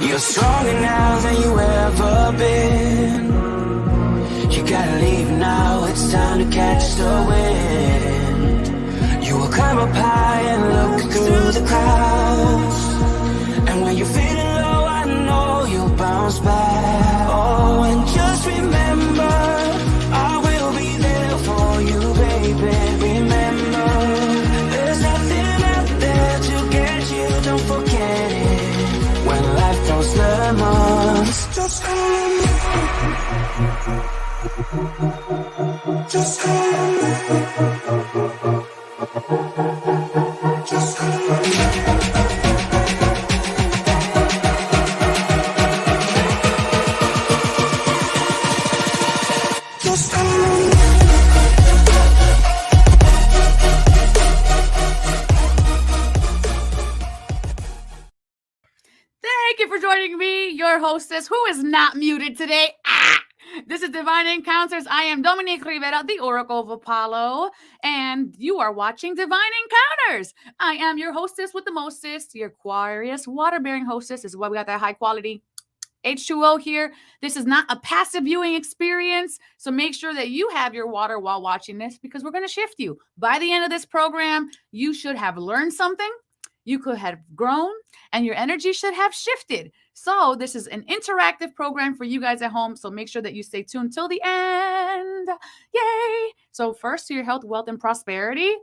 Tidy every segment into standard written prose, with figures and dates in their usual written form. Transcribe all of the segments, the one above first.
You're stronger now than you ever been. You gotta leave now, it's time to catch the wind. You will climb up high and look through the clouds. And when you're feeling low, I know you'll bounce back. Oh, and just remember, I will be there for you, baby. Remember, there's nothing out there to get you, don't forget it. When life throws lemons, just hold me. Just hold me. Just hold me. Thank you for joining me, your hostess, who is not muted today. This is Divine Encounters. I am Dominique Rivera, the Oracle of Apollo, and you are watching Divine Encounters. I am your hostess with the mostest, your Aquarius water-bearing hostess. This is why we got that high quality H2O here. This is not a passive viewing experience, so make sure that you have your water while watching this, because we're going to shift you. By the end of this program, you should have learned something, you could have grown, and your energy should have shifted. So this is an interactive program for you guys at home, so make sure that you stay tuned till the end. Yay! So first, to your health, wealth, and prosperity.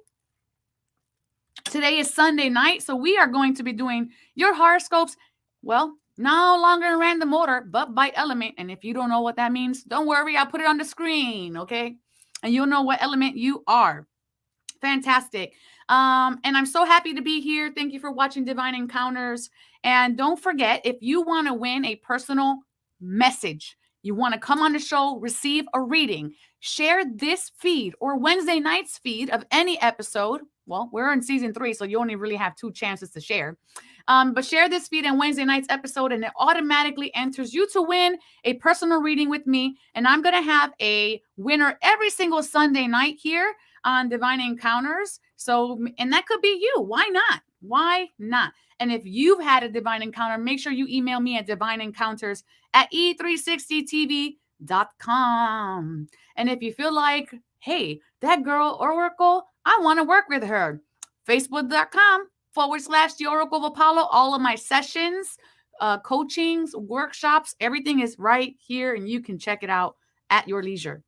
Today is Sunday night, so we are going to be doing your horoscopes, well, no longer in random order, but by element. And if you don't know what that means, don't worry, I'll put it on the screen, okay? And you'll know what element you are. Fantastic. And I'm so happy to be here. Thank you for watching Divine Encounters. And don't forget, if you want to win a personal message, you want to come on the show, receive a reading, share this feed or Wednesday night's feed of any episode. Well, we're in season 3, so you only really have 2 chances to share. But share this feed and Wednesday night's episode, and it automatically enters you to win a personal reading with me. And I'm going to have a winner every single Sunday night here on Divine Encounters. So, and that could be you. Why not? Why not? And if you've had a divine encounter, make sure you email me at divineencounters@e360tv.com. And if you feel like, hey, that girl Oracle, I want to work with her, facebook.com/the Oracle of Apollo. All of my sessions, coachings, workshops, everything is right here, and you can check it out at your leisure.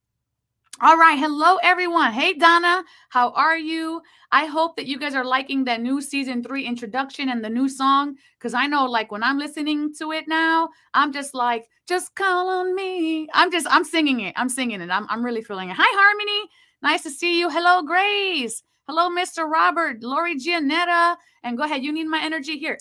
All right. Hello, everyone. Hey, Donna. How are you? I hope that you guys are liking that new season 3 introduction and the new song, because I know, like, when I'm listening to it now, I'm just like, just call on me. I'm singing it. I'm really feeling it. Hi, Harmony. Nice to see you. Hello, Grace. Hello, Mr. Robert, Lori Gianetta. And go ahead. You need my energy here.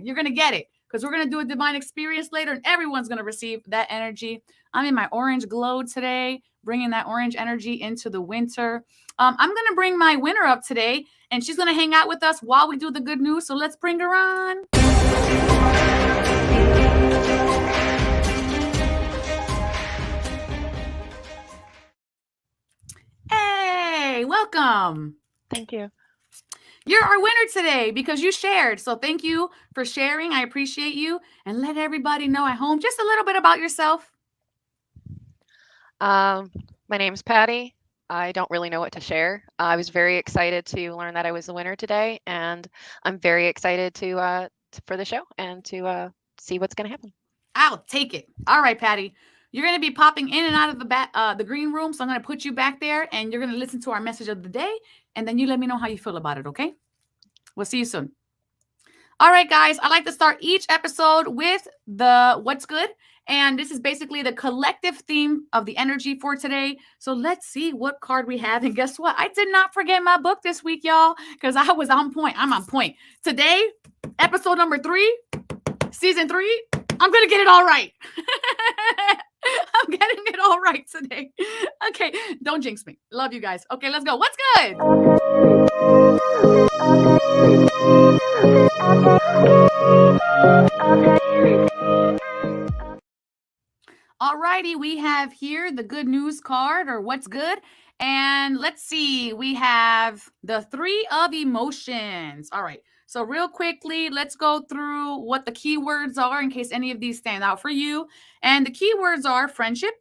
You're going to get it, because we're going to do a divine experience later, and everyone's going to receive that energy. I'm in my orange glow today, bringing that orange energy into the winter. I'm going to bring my winner up today, and she's going to hang out with us while we do the good news. So let's bring her on. Hey, welcome. Thank you. You're our winner today because you shared. So thank you for sharing. I appreciate you. And let everybody know at home just a little bit about yourself. My name's Patty. I don't really know what to share. I was very excited to learn that I was the winner today, and I'm very excited for the show and to see what's going to happen. I'll take it. All right, Patty. You're going to be popping in and out of the green room, so I'm going to put you back there, and you're going to listen to our message of the day, and then you let me know how you feel about it, okay? We'll see you soon. All right, guys. I like to start each episode with the what's good, and this is basically the collective theme of the energy for today. So let's see what card we have, and guess what? I did not forget my book this week, y'all, because I was on point. I'm on point. Today, episode number 3, season 3, I'm going to get it all right. I'm getting it all right today. Okay, don't jinx me. Love you guys. Okay, let's go. What's good? All righty, we have here the good news card, or what's good. And let's see, we have the 3 of emotions. All right, So real quickly, let's go through what the keywords are in case any of these stand out for you. And the keywords are friendship,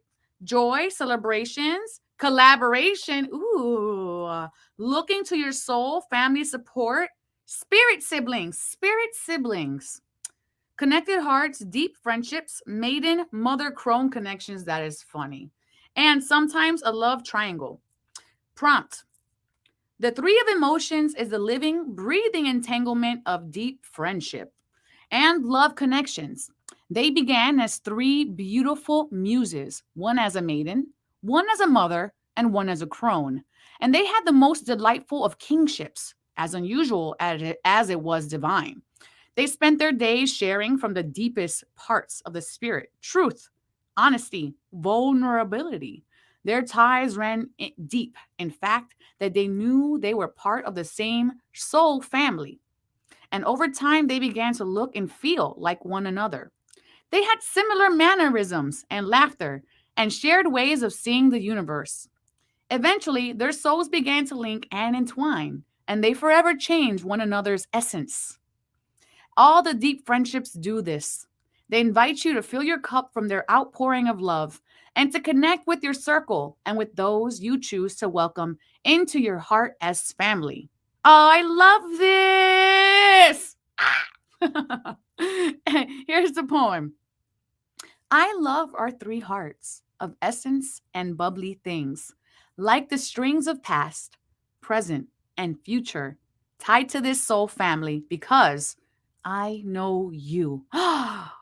joy, celebrations, collaboration, ooh, looking to your soul, family support, spirit siblings, connected hearts, deep friendships, maiden, mother, crone connections. That is funny. And sometimes a love triangle. Prompt. The three of emotions is the living, breathing entanglement of deep friendship and love connections. They began as three beautiful muses, one as a maiden, one as a mother, and one as a crone. And they had the most delightful of kingships, as unusual as it was divine. They spent their days sharing from the deepest parts of the spirit truth, honesty, vulnerability. Their ties ran deep, in fact, that they knew they were part of the same soul family. And over time, they began to look and feel like one another. They had similar mannerisms and laughter and shared ways of seeing the universe. Eventually, their souls began to link and entwine, and they forever changed one another's essence. All the deep friendships do this. They invite you to fill your cup from their outpouring of love and to connect with your circle and with those you choose to welcome into your heart as family. Oh, I love this. Ah. Here's the poem. I love our three hearts of essence and bubbly things, like the strings of past, present, and future, tied to this soul family because I know you. Oh,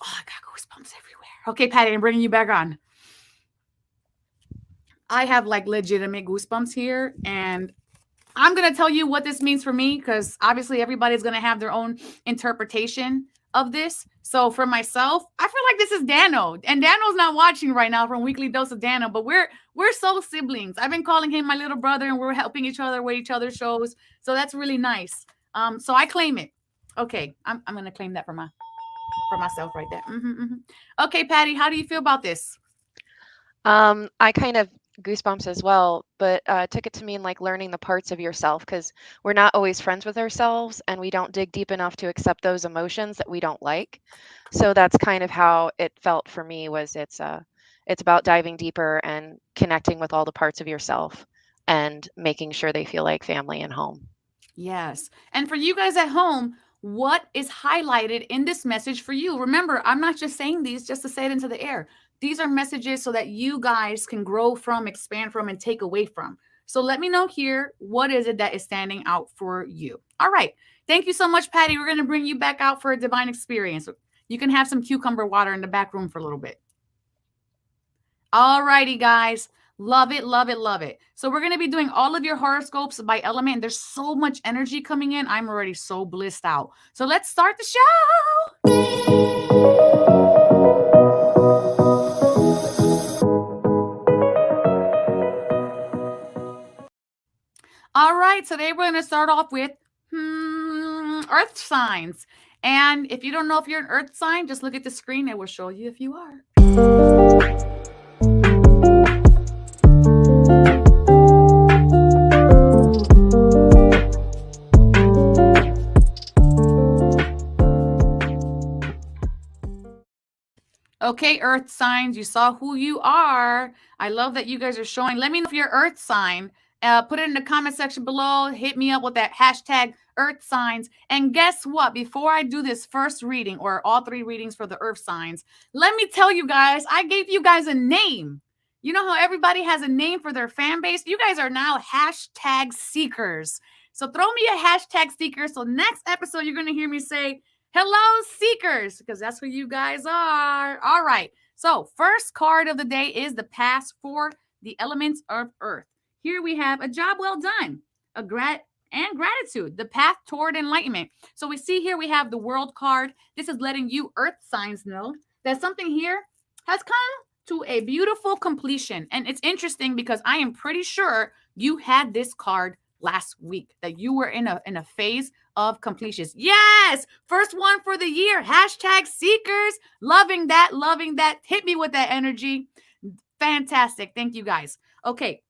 I got goosebumps everywhere. Okay, Patty, I'm bringing you back on. I have like legitimate goosebumps here, and I'm going to tell you what this means for me because obviously everybody's going to have their own interpretation of this. So for myself, I feel like this is Dano, and Dano's not watching right now from Weekly Dose of Dano, but we're soul siblings. I've been calling him my little brother, and we're helping each other with each other's shows. So that's really nice. So I claim it. Okay, I'm going to claim that for myself right there. Okay, Patty, how do you feel about this? I kind of goosebumps as well, but took it to mean like learning the parts of yourself because we're not always friends with ourselves and we don't dig deep enough to accept those emotions that we don't like. So that's kind of how it felt for me was it's about diving deeper and connecting with all the parts of yourself and making sure they feel like family and home. Yes. And for you guys at home, what is highlighted in this message for you? Remember, I'm not just saying these just to say it into the air. These are messages so that you guys can grow from, expand from, and take away from. So let me know here, what is it that is standing out for you? All right. Thank you so much, Patty. We're going to bring you back out for a divine experience. You can have some cucumber water in the back room for a little bit. All righty, guys. Love it, love it, love it. So we're going to be doing all of your horoscopes by element. There's so much energy coming in. I'm already so blissed out. So let's start the show. All right, today we're going to start off with earth signs. And if you don't know if you're an earth sign, just look at the screen. It will show you if you are. Okay, earth signs, you saw who you are. I love that you guys are showing. Let me know if you're earth sign. Put it in the comment section below. Hit me up with that hashtag earth signs. And guess what? Before I do this first reading or all three readings for the earth signs, let me tell you guys, I gave you guys a name. You know how everybody has a name for their fan base? You guys are now hashtag seekers. So throw me a hashtag seeker. So next episode, you're going to hear me say, hello, seekers, because that's who you guys are. All right. So first card of the day is the pass for the elements of earth. Here we have a job well done, and gratitude, the path toward enlightenment. So we see here we have the world card. This is letting you earth signs know that something here has come to a beautiful completion. And it's interesting because I am pretty sure you had this card last week, that you were in a phase of completions. Yes, first one for the year. Hashtag seekers. Loving that, loving that. Hit me with that energy. Fantastic. Thank you guys. Okay,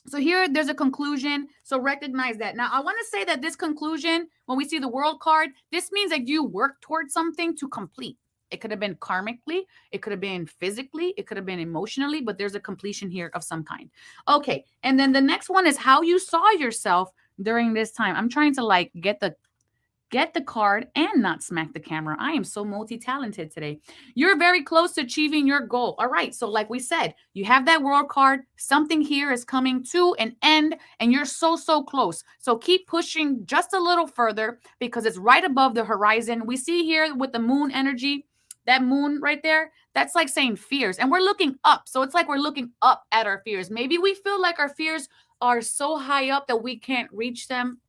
So here, there's a conclusion. So recognize that. Now, I want to say that this conclusion, when we see the world card, this means that you work towards something to complete. It could have been karmically, it could have been physically, it could have been emotionally, but there's a completion here of some kind. Okay, and then the next one is how you saw yourself during this time. I'm trying to like get the card and not smack the camera. I am so multi-talented today. You're very close to achieving your goal. All right. So like we said, you have that world card. Something here is coming to an end and you're so close. So keep pushing just a little further because it's right above the horizon. We see here with the moon energy, that moon right there, that's like saying fears. And we're looking up. So it's like we're looking up at our fears. Maybe we feel like our fears are so high up that we can't reach them.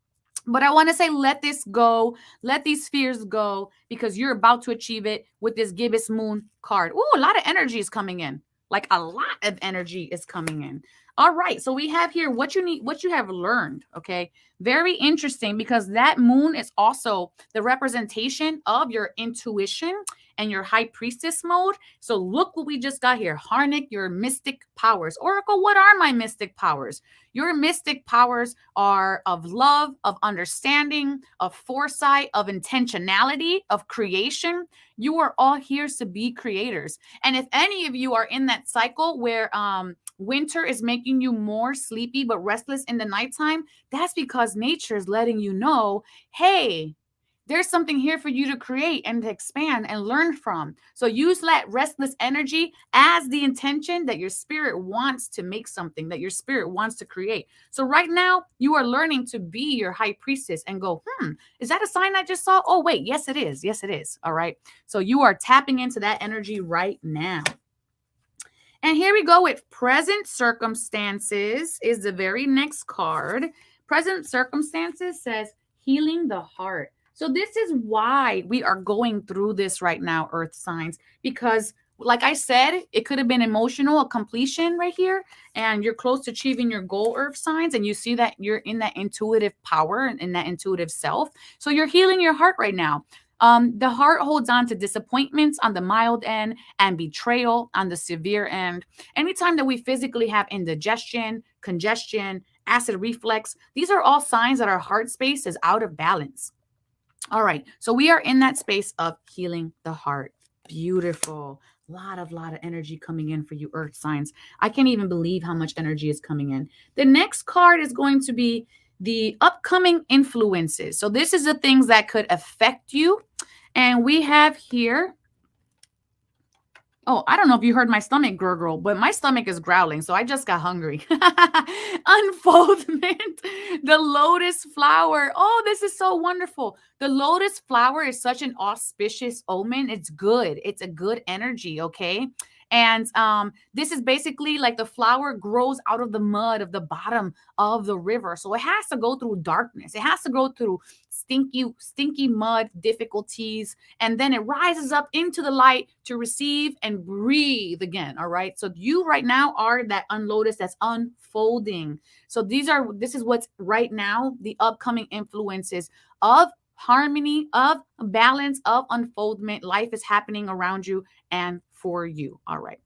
But I want to say, let this go. Let these fears go because you're about to achieve it with this gibbous moon card. Ooh, a lot of energy is coming in. Like a lot of energy is coming in. All right. So we have here what you need, what you have learned. Okay. Very interesting because that moon is also the representation of your intuition and your high priestess mode. So look what we just got here. Harness your mystic powers. Oracle, what are my mystic powers? Your mystic powers are of love, of understanding, of foresight, of intentionality, of creation. You are all here to be creators. And if any of you are in that cycle where winter is making you more sleepy but restless in the nighttime, that's because nature is letting you know, hey, there's something here for you to create and to expand and learn from. So use that restless energy as the intention that your spirit wants to make something, that your spirit wants to create. So right now, you are learning to be your high priestess and go, is that a sign I just saw? Oh, wait, yes, it is. Yes, it is. All right. So you are tapping into that energy right now. And here we go with present circumstances is the very next card. Present circumstances says healing the heart. So this is why we are going through this right now, Earth signs, because like I said, it could have been emotional, a completion right here, and you're close to achieving your goal, Earth signs, and you see that you're in that intuitive power and in that intuitive self. So you're healing your heart right now. The heart holds on to disappointments on the mild end and betrayal on the severe end. Anytime that we physically have indigestion, congestion, acid reflux, these are all signs that our heart space is out of balance. All right, so we are in that space of healing the heart. Beautiful. Lot of energy coming in for you, Earth signs. I can't even believe how much energy is coming in. The next card is going to be the upcoming influences. So this is the things that could affect you. And we have here, oh, I don't know if you heard my stomach gurgle, but my stomach is growling, so I just got hungry. Unfoldment, the lotus flower. Oh, this is so wonderful. The lotus flower is such an auspicious omen. It's good. It's a good energy, okay? And this is basically like the flower grows out of the mud of the bottom of the river. So it has to go through darkness. It has to go through stinky mud difficulties. And then it rises up into the light to receive and breathe again. All right. So you right now are that unlotus that's unfolding. So this is what's right now, the upcoming influences of harmony, of balance, of unfoldment. Life is happening around you and for you. All right.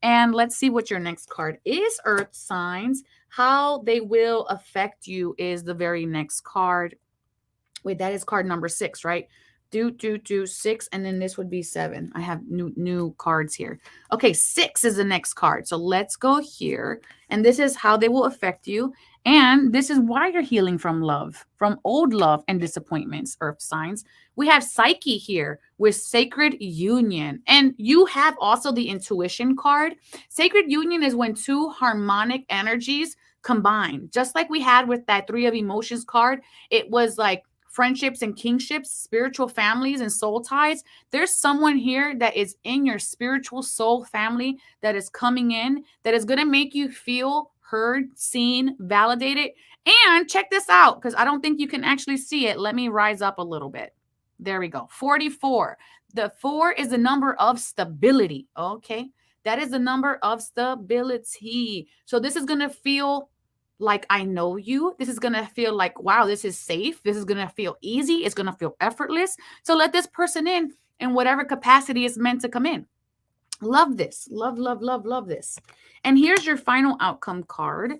And let's see what your next card is, Earth signs. How they will affect you is the very next card. Wait, that is card number 6, right? 6, and then this would be 7. I have new cards here. Okay, 6 is the next card. So let's go here. And this is how they will affect you. And this is why you're healing from love, from old love and disappointments, Earth signs. We have Psyche here with Sacred Union. And you have also the Intuition card. Sacred Union is when two harmonic energies combine. Just like we had with that 3 of Emotions card, it was like friendships and kingships, spiritual families and soul ties. There's someone here that is in your spiritual soul family that is coming in, that is going to make you feel heard, seen, validated. And check this out, because I don't think you can actually see it. Let me rise up a little bit. There we go. 44. The 4 is the number of stability. Okay. That is the number of stability. So this is going to feel like I know you. This is going to feel like, wow, this is safe. This is going to feel easy. It's going to feel effortless. So let this person in whatever capacity is meant to come in. Love this. Love this. And here's your final outcome card.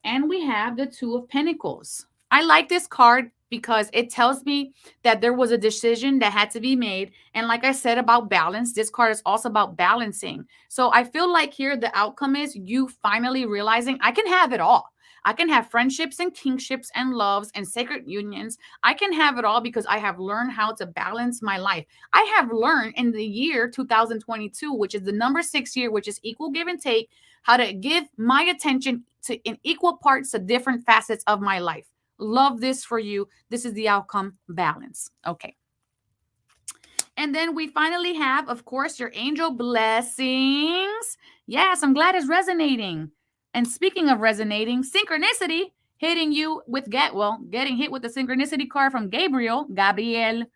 And we have the Two of Pentacles. I like this card because it tells me that there was a decision that had to be made. And like I said about balance, this card is also about balancing. So I feel like here the outcome is you finally realizing I can have it all. I can have friendships and kingships and loves and sacred unions. I can have it all because I have learned how to balance my life. I have learned in the year 2022, which is the number 6 year, which is equal give and take, how to give my attention to in equal parts to different facets of my life. Love this for you. This is the outcome, balance. Okay. And then we finally have, of course, your angel blessings. Yes, I'm glad it's resonating. And speaking of resonating, synchronicity hitting you with getting hit with the synchronicity card from Gabriel. I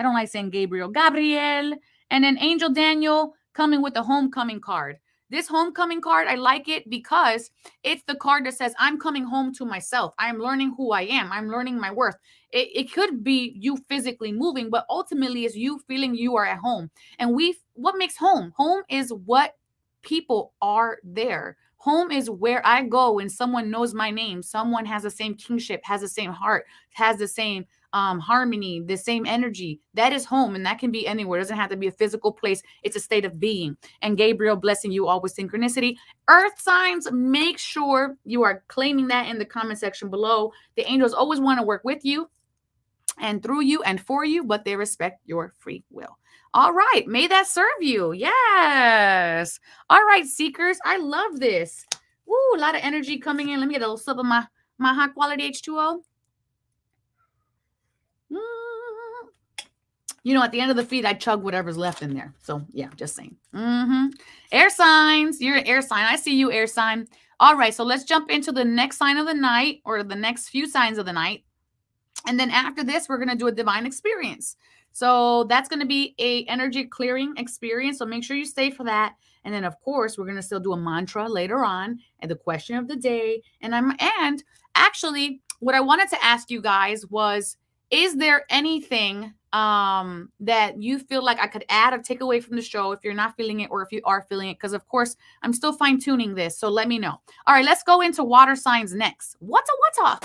don't like saying Gabriel. And then Angel Daniel coming with the homecoming card. This homecoming card, I like it because it's the card that says, I'm coming home to myself. I'm learning who I am. I'm learning my worth. It could be you physically moving, but ultimately it's you feeling you are at home. And what makes home? Home is what people are there. Home is where I go and someone knows my name. Someone has the same kingship, has the same heart, has the same harmony, the same energy. That is home, and that can be anywhere. It doesn't have to be a physical place. It's a state of being. And Gabriel blessing you all with synchronicity. Earth signs, make sure you are claiming that in the comment section below. The angels always want to work with you and through you and for you, but they respect your free will. All right, may that serve you. Yes. All right, seekers, I love this. Woo, a lot of energy coming in. Let me get a little sip of my high quality H2O. You know, at the end of the feed, I chug whatever's left in there. So yeah, just saying. Air signs, you're an air sign. I see you, air sign. All right, so let's jump into the next sign of the night, or the next few signs of the night. And then after this, we're going to do a divine experience. So that's going to be a energy clearing experience. So make sure you stay for that. And then, of course, we're going to still do a mantra later on and the question of the day. And actually, what I wanted to ask you guys was, is there anything that you feel like I could add or take away from the show if you're not feeling it, or if you are feeling it? Because, of course, I'm still fine tuning this. So let me know. All right, let's go into water signs next. What's a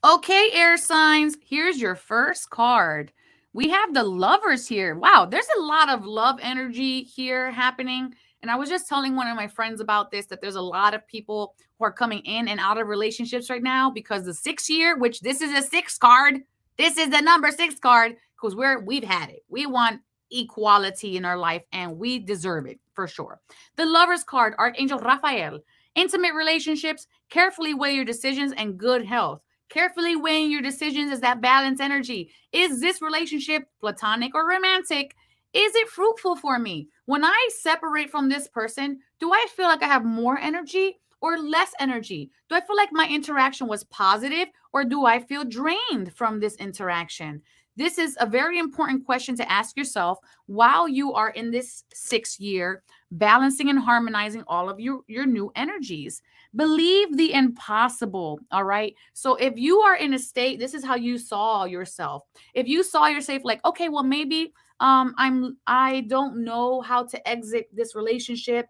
Okay, air signs, here's your first card. We have the Lovers here. Wow, there's a lot of love energy here happening. And I was just telling one of my friends about this, that there's a lot of people who are coming in and out of relationships right now because the 6 year, which this is a 6 card. This is the number 6 card because we've had it. We want equality in our life and we deserve it for sure. The Lovers card, Archangel Raphael. Intimate relationships, carefully weigh your decisions, and good health. Carefully weighing your decisions is that balance energy. Is this relationship platonic or romantic? Is it fruitful for me? When I separate from this person, do I feel like I have more energy or less energy? Do I feel like my interaction was positive, or do I feel drained from this interaction? This is a very important question to ask yourself while you are in this 6 year, balancing and harmonizing all of your new energies. Believe the impossible. All right. So if you are in a state, this is how you saw yourself. If you saw yourself like, okay, well, maybe I don't know how to exit this relationship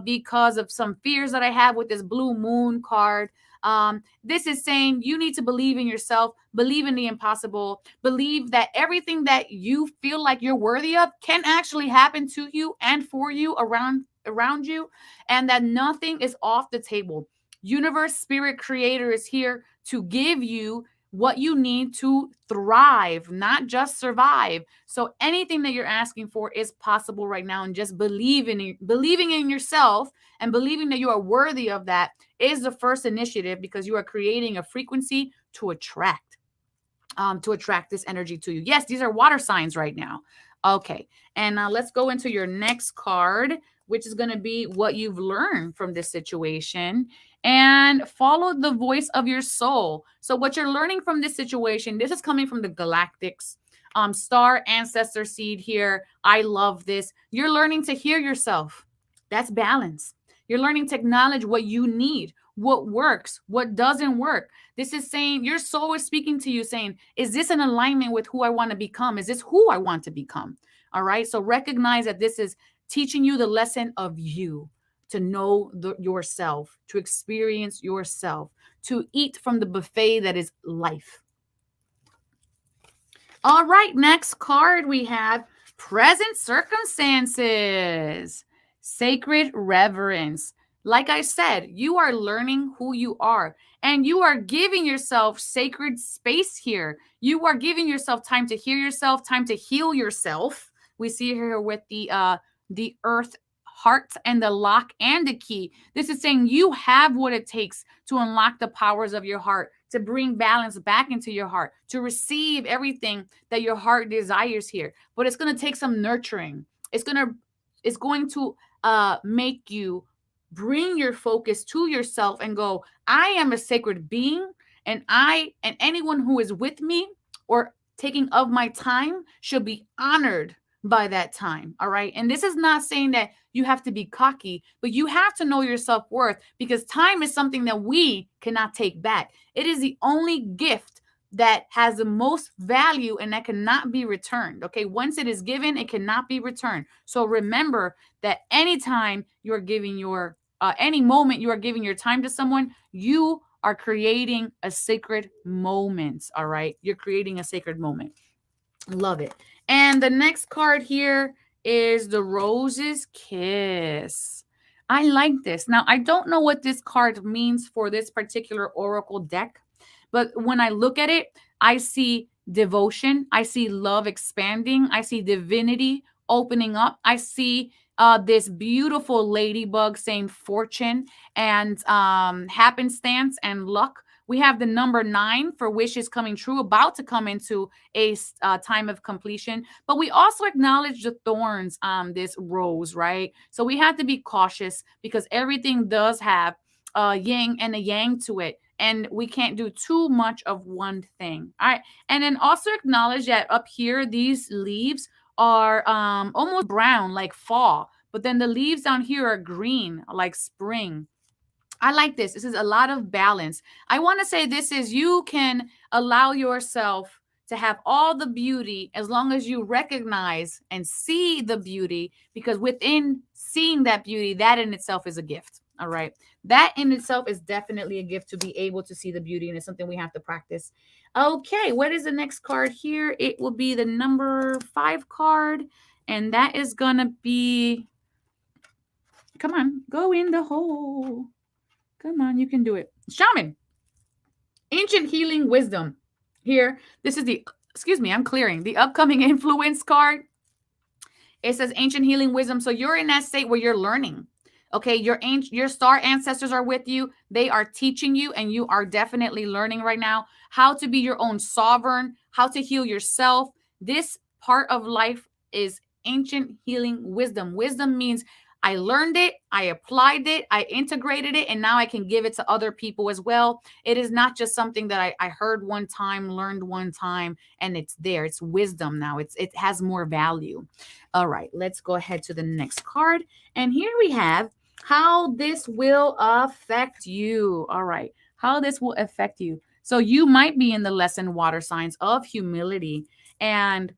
because of some fears that I have with this blue moon card. This is saying you need to believe in yourself, believe in the impossible, believe that everything that you feel like you're worthy of can actually happen to you and for you around you, and that nothing is off the table. Universe, spirit, creator is here to give you what you need to thrive, not just survive. So anything that you're asking for is possible right now, and just believing in yourself and believing that you are worthy of that is the first initiative, because you are creating a frequency to attract this energy to you. Yes, these are water signs right now. Okay, and let's go into your next card, which is going to be what you've learned from this situation, and follow the voice of your soul. So what you're learning from this situation, this is coming from the galactics, star ancestor seed here. I love this. You're learning to hear yourself. That's balance. You're learning to acknowledge what you need, what works, what doesn't work. This is saying your soul is speaking to you saying, is this in alignment with who I want to become? Is this who I want to become? All right. So recognize that this is teaching you the lesson of you, to know yourself, to experience yourself, to eat from the buffet that is life. All right. Next card we have present circumstances, sacred reverence. Like I said, you are learning who you are, and you are giving yourself sacred space here. You are giving yourself time to hear yourself, time to heal yourself. We see here with the earth heart and the lock and the key. This is saying you have what it takes to unlock the powers of your heart, to bring balance back into your heart, to receive everything that your heart desires here. But it's going to take some nurturing. It's going to make you bring your focus to yourself and go, I am a sacred being, and anyone who is with me or taking of my time should be honored by that time. All right. And this is not saying that you have to be cocky, but you have to know your self-worth, because time is something that we cannot take back. It is the only gift that has the most value and that cannot be returned. Okay. Once it is given, it cannot be returned. So remember that anytime you're giving any moment you are giving your time to someone, you are creating a sacred moment. All right. You're creating a sacred moment. Love it. And the next card here is the Rose's Kiss. I like this. Now, I don't know what this card means for this particular oracle deck, but when I look at it, I see devotion. I see love expanding. I see divinity opening up. I see this beautiful ladybug saying fortune and happenstance and luck. We have the number 9 for wishes coming true, about to come into a time of completion. But we also acknowledge the thorns on this rose, right? So we have to be cautious, because everything does have a yin and a yang to it, and we can't do too much of one thing. All right. And then also acknowledge that up here, these leaves are almost brown like fall, but then the leaves down here are green like spring. I like this. This is a lot of balance. I want to say this is, you can allow yourself to have all the beauty as long as you recognize and see the beauty, because within seeing that beauty, that in itself is a gift. All right. That in itself is definitely a gift, to be able to see the beauty, and it's something we have to practice. Okay. What is the next card here? It will be the number 5 card, and that is going to be, come on, go in the hole. Come on, you can do it. Shaman. Ancient healing wisdom. Here, this is I'm clearing the upcoming influence card. It says ancient healing wisdom. So you're in that state where you're learning. Okay, your star ancestors are with you. They are teaching you, and you are definitely learning right now how to be your own sovereign, how to heal yourself. This part of life is ancient healing wisdom. Wisdom means I learned it, I applied it, I integrated it, and now I can give it to other people as well. It is not just something that I heard one time, learned one time, and it's there. It's wisdom now. It has more value. All right, let's go ahead to the next card. And here we have how this will affect you. All right, how this will affect you. So you might be in the lesson water signs of humility, and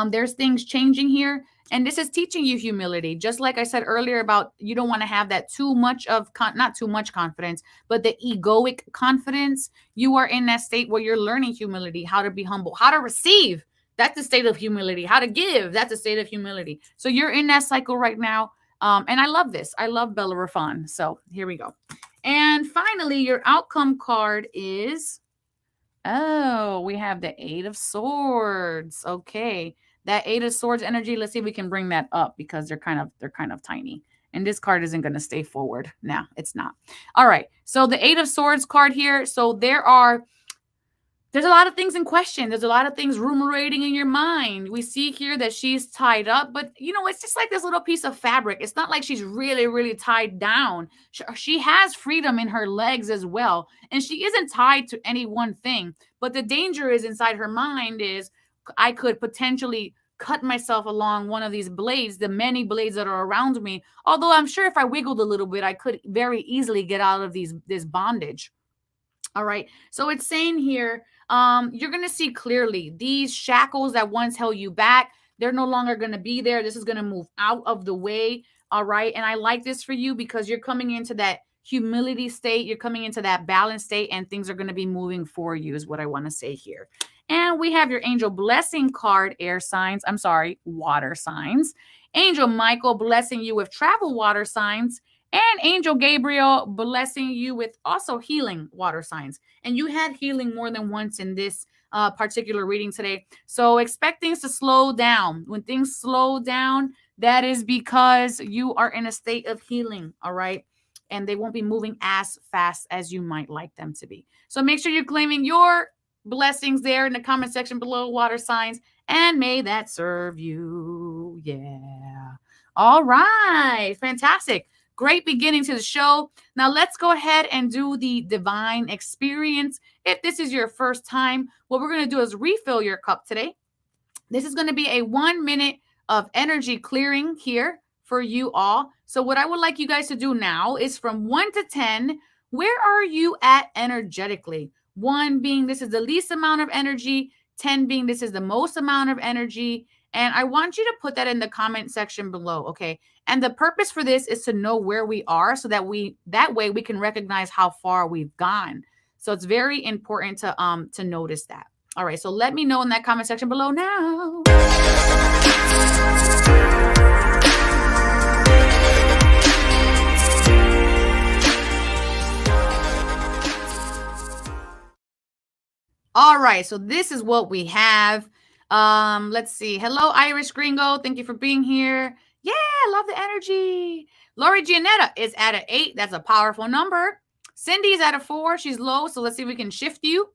there's things changing here. And this is teaching you humility. Just like I said earlier about, you don't want to have that too much of, not too much confidence, but the egoic confidence. You are in that state where you're learning humility, how to be humble, how to receive. That's the state of humility. How to give. That's a state of humility. So you're in that cycle right now. And I love this. I love Bellerophon. So here we go. And finally, your outcome card is, oh, we have the 8 of Swords. Okay. That 8 of Swords energy. Let's see if we can bring that up, because they're kind of tiny. And this card isn't going to stay forward. No, it's not. All right. So the 8 of Swords card here. So there's a lot of things in question. There's a lot of things ruminating in your mind. We see here that she's tied up, but it's just like this little piece of fabric. It's not like she's really, really tied down. She has freedom in her legs as well. And she isn't tied to any one thing. But the danger is inside her mind is, I could potentially cut myself along one of these blades, the many blades that are around me. Although I'm sure if I wiggled a little bit, I could very easily get out of this bondage. All right. So it's saying here, you're going to see clearly these shackles that once held you back, they're no longer going to be there. This is going to move out of the way. All right. And I like this for you because you're coming into that humility state. You're coming into that balance state, and things are going to be moving for you, is what I want to say here. And we have your angel blessing card, air signs. I'm sorry, water signs. Angel Michael blessing you with travel water signs. And Angel Gabriel blessing you with also healing water signs. And you had healing more than once in this particular reading today. So expect things to slow down. When things slow down, that is because you are in a state of healing, all right? And they won't be moving as fast as you might like them to be. So make sure you're claiming your blessings there in the comment section below, water signs, and may that serve you. Yeah. All right. Fantastic. Great beginning to the show. Now let's go ahead and do the divine experience. If this is your first time, what we're going to do is refill your cup today. This is going to be a 1 minute of energy clearing here for you all. So what I would like you guys to do now is from 1 to 10, where are you at energetically? 1 being this is the least amount of energy, 10 being this is the most amount of energy. And I want you to put that in the comment section below, okay? And the purpose for this is to know where we are so that way we can recognize how far we've gone. So it's very important to notice that. All right, so let me know in that comment section below now. All right, so this is what we have. Let's see. Hello, Irish Gringo. Thank you for being here. Yeah, love the energy. Lori Gianetta is at an 8. That's a powerful number. Cindy's at a 4. She's low, so let's see if we can shift you.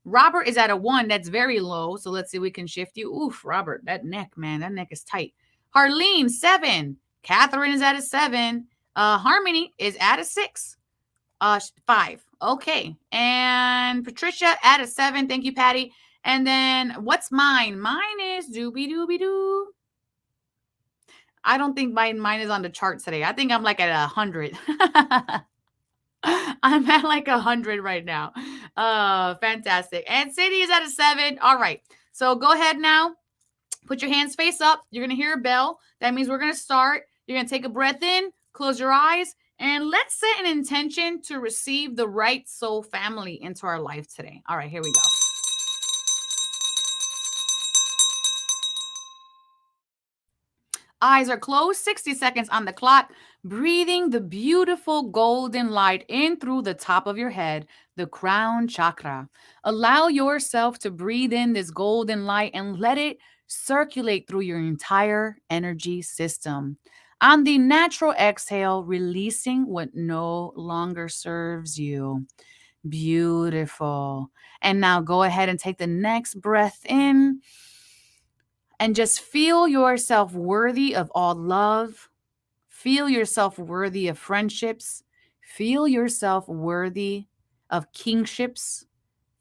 Robert is at a 1. That's very low, so let's see if we can shift you. Oof, Robert, that neck, man, that neck is tight. Harleen, 7. Catherine is at a 7. Harmony is at a 6. 5. Okay. And Patricia at a 7. Thank you, Patty. And then what's mine? Mine is doobie doobie doo. I don't think mine is on the charts today. I think I'm like at 100. I'm at like 100 right now. Fantastic. And Sadie is at a 7. All right. So go ahead now. Put your hands face up. You're going to hear a bell. That means we're going to start. You're going to take a breath in, close your eyes, and let's set an intention to receive the right soul family into our life today. All right, here we go. Eyes are closed, 60 seconds on the clock. Breathing the beautiful golden light in through the top of your head, the crown chakra. Allow yourself to breathe in this golden light and let it circulate through your entire energy system. On the natural exhale, releasing what no longer serves you. Beautiful. And now go ahead and take the next breath in. And just feel yourself worthy of all love. Feel yourself worthy of friendships. Feel yourself worthy of kingships.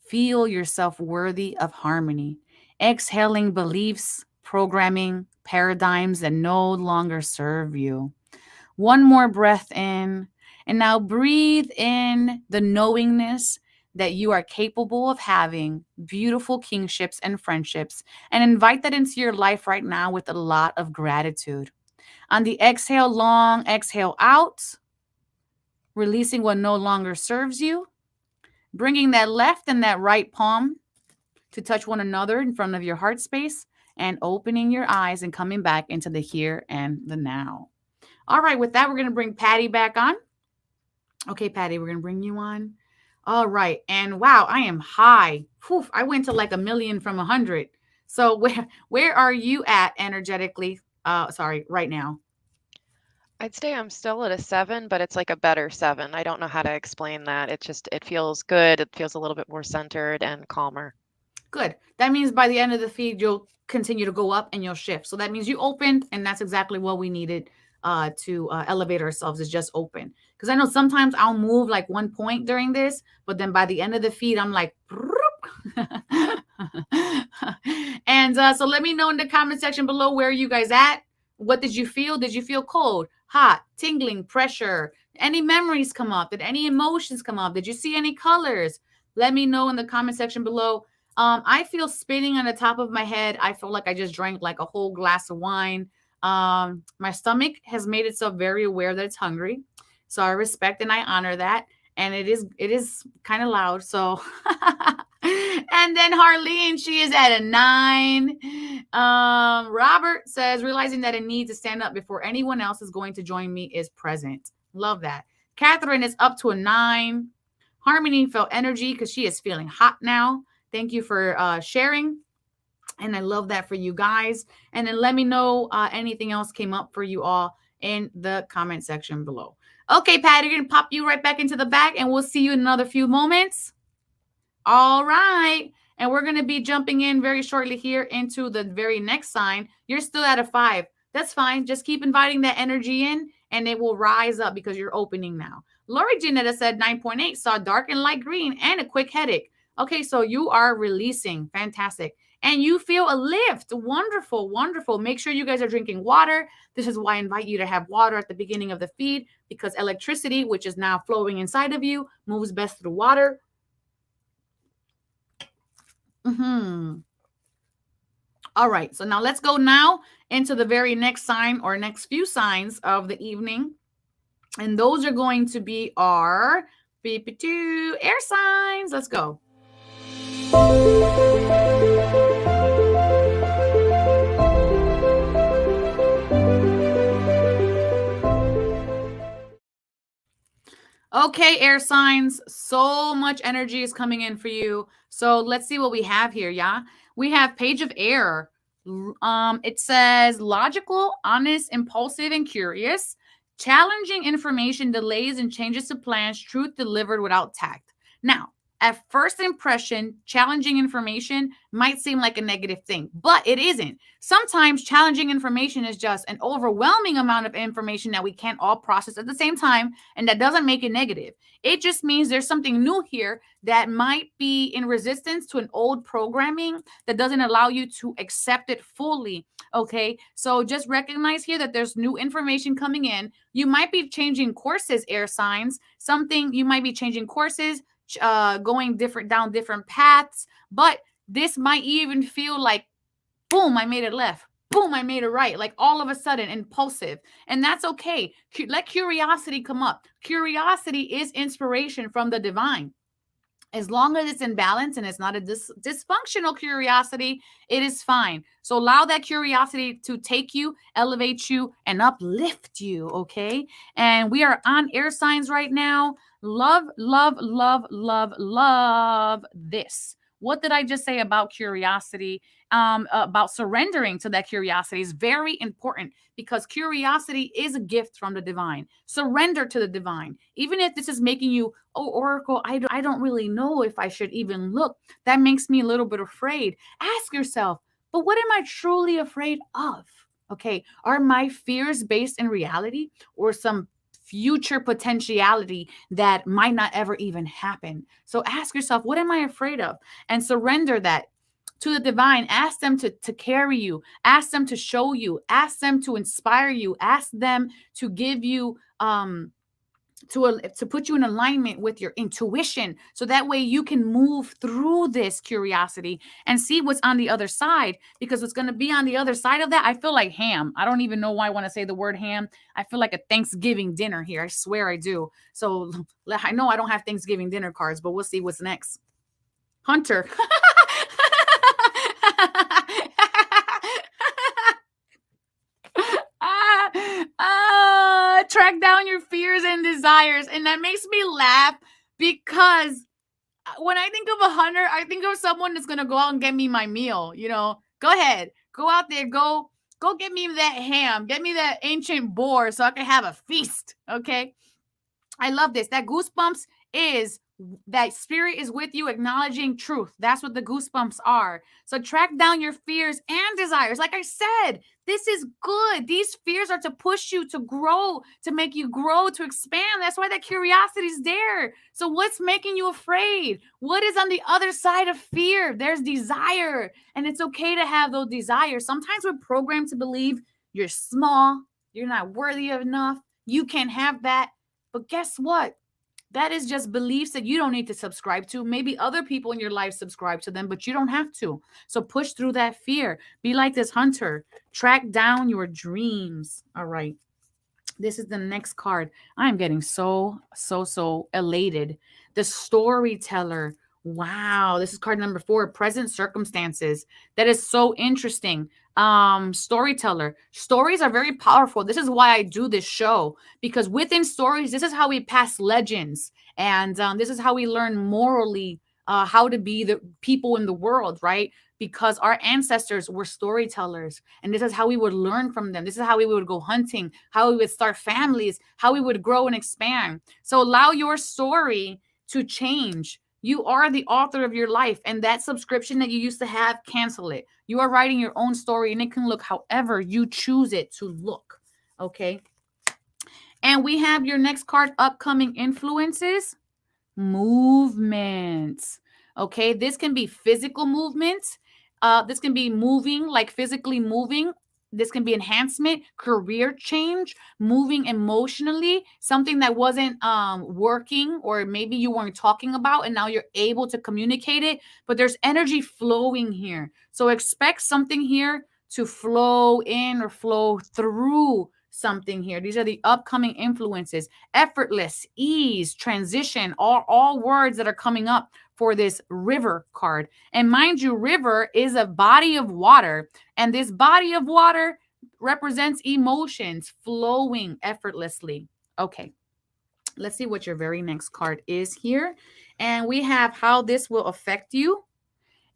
Feel yourself worthy of harmony. Exhaling beliefs, programming, paradigms that no longer serve you. One more breath in. And now breathe in the knowingness that you are capable of having beautiful kingships and friendships, and invite that into your life right now with a lot of gratitude. On the exhale, long exhale out, releasing what no longer serves you, bringing that left and that right palm to touch one another in front of your heart space, and opening your eyes and coming back into the here and the now. All right, with that, we're going to bring Patty back on. Okay, Patty, we're going to bring you on. All right. And wow, I am high. Whew, I went to like 1,000,000 from 100. So where are you at energetically? Right now. I'd say I'm still at a 7, but it's like a better 7. I don't know how to explain that. It feels good. It feels a little bit more centered and calmer. Good. That means by the end of the feed, you'll continue to go up and you'll shift. So that means you opened, and that's exactly what we needed to elevate ourselves, is just open. Because I know sometimes I'll move like 1 point during this, but then by the end of the feed, I'm like, and And so let me know in the comment section below, where are you guys at? What did you feel? Did you feel cold, hot, tingling, pressure? Any memories come up? Did any emotions come up? Did you see any colors? Let me know in the comment section below. I feel spinning on the top of my head. I feel like I just drank like a whole glass of wine. My stomach has made itself very aware that it's hungry. So I respect and I honor that. And it is kind of loud. So and then Harleen, she is at a 9. Robert says, realizing that a need to stand up before anyone else is going to join me is present. Love that. Catherine is up to a 9. Harmony felt energy because she is feeling hot now. Thank you for sharing. And I love that for you guys. And then let me know anything else came up for you all in the comment section below. Okay, Patty, we're going to pop you right back into the back, and we'll see you in another few moments. All right. And we're going to be jumping in very shortly here into the very next sign. You're still at a 5. That's fine. Just keep inviting that energy in, and it will rise up because you're opening now. Lori Janetta said 9.8, saw dark and light green and a quick headache. Okay, so you are releasing. Fantastic. And you feel a lift. Wonderful, wonderful. Make sure you guys are drinking water. This is why I invite you to have water at the beginning of the feed, because electricity, which is now flowing inside of you, moves best through water. All right, so now let's go now into the very next sign, or next few signs of the evening. And those are going to be our air signs. Let's go. Okay, air signs, so much energy is coming in for you. So let's see what we have here, yeah? We have Page of Air. It says logical, honest, impulsive, and curious. Challenging information, delays, and changes to plans, truth delivered without tact. Now, at first impression, challenging information might seem like a negative thing, but it isn't. Sometimes challenging information is just an overwhelming amount of information that we can't all process at the same time, and that doesn't make it negative. It just means there's something new here that might be in resistance to an old programming that doesn't allow you to accept it fully. Okay, so just recognize here that there's new information coming in. You might be changing courses, air signs. You might be changing courses, going down different paths, but this might even feel like, boom, I made it left. Boom, I made it right. Like all of a sudden, impulsive. And that's okay. Let curiosity come up. Curiosity is inspiration from the divine. As long as it's in balance and it's not a dysfunctional curiosity, it is fine. So allow that curiosity to take you, elevate you, and uplift you, okay? And we are on air signs right now. Love, love, love, love, love this. What did I just say about curiosity? About surrendering to that curiosity is very important, because curiosity is a gift from the divine. Surrender to the divine. Even if this is making you, oh, Oracle, I don't really know if I should even look. That makes me a little bit afraid. Ask yourself, but what am I truly afraid of? Okay, are my fears based in reality or some future potentiality that might not ever even happen? So ask yourself, what am I afraid of? And surrender that to the divine. Ask them to carry you. Ask them to show you. Ask them to inspire you. Ask them to give you, to put you in alignment with your intuition, so that way you can move through this curiosity and see what's on the other side. Because what's going to be on the other side of that, I feel like ham. I don't even know why I want to say the word ham. I feel like a Thanksgiving dinner here. I swear I do. So I know I don't have Thanksgiving dinner cards, but we'll see what's next. Hunter. Track down your fears and desires. And that makes me laugh, because when I think of a hunter, I think of someone that's going to go out and get me my meal. You know, go ahead, go out there, go get me that ham, get me that ancient boar so I can have a feast. Okay. I love this. That goosebumps is that spirit is with you, acknowledging truth. That's what the goosebumps are. So track down your fears and desires. Like I said, this is good. These fears are to push you to grow, to make you grow, to expand. That's why that curiosity is there. So what's making you afraid? What is on the other side of fear? There's desire, and it's okay to have those desires. Sometimes we're programmed to believe you're small, you're not worthy enough, you can't have that. But guess what? That is just beliefs that you don't need to subscribe to. Maybe other people in your life subscribe to them, but you don't have to. So push through that fear. Be like this hunter. Track down your dreams. All right. This is the next card. I'm getting so elated. The storyteller. Wow. This is card number 4, present circumstances. That is so interesting. Storyteller. Stories are very powerful. This is why I do this show, because within stories, this is how we pass legends. And this is how we learn morally how to be the people in the world, right? Because our ancestors were storytellers, and this is how we would learn from them. This is how we would go hunting, how we would start families, how we would grow and expand. So allow your story to change. You are the author of your life, and that subscription that you used to have, cancel it. You are writing your own story, and it can look however you choose it to look. Okay. And we have your next card, upcoming influences, movements. Okay. This can be physical movements. This can be moving, like physically moving. This can be enhancement, career change, moving emotionally, something that wasn't working, or maybe you weren't talking about and now you're able to communicate it, but there's energy flowing here. So expect something here to flow in or flow through something here. These are the upcoming influences. Effortless, ease, transition, all words that are coming up for this river card. And mind you, river is a body of water, and this body of water represents emotions flowing effortlessly. Okay, let's see what your very next card is here. And we have how this will affect you.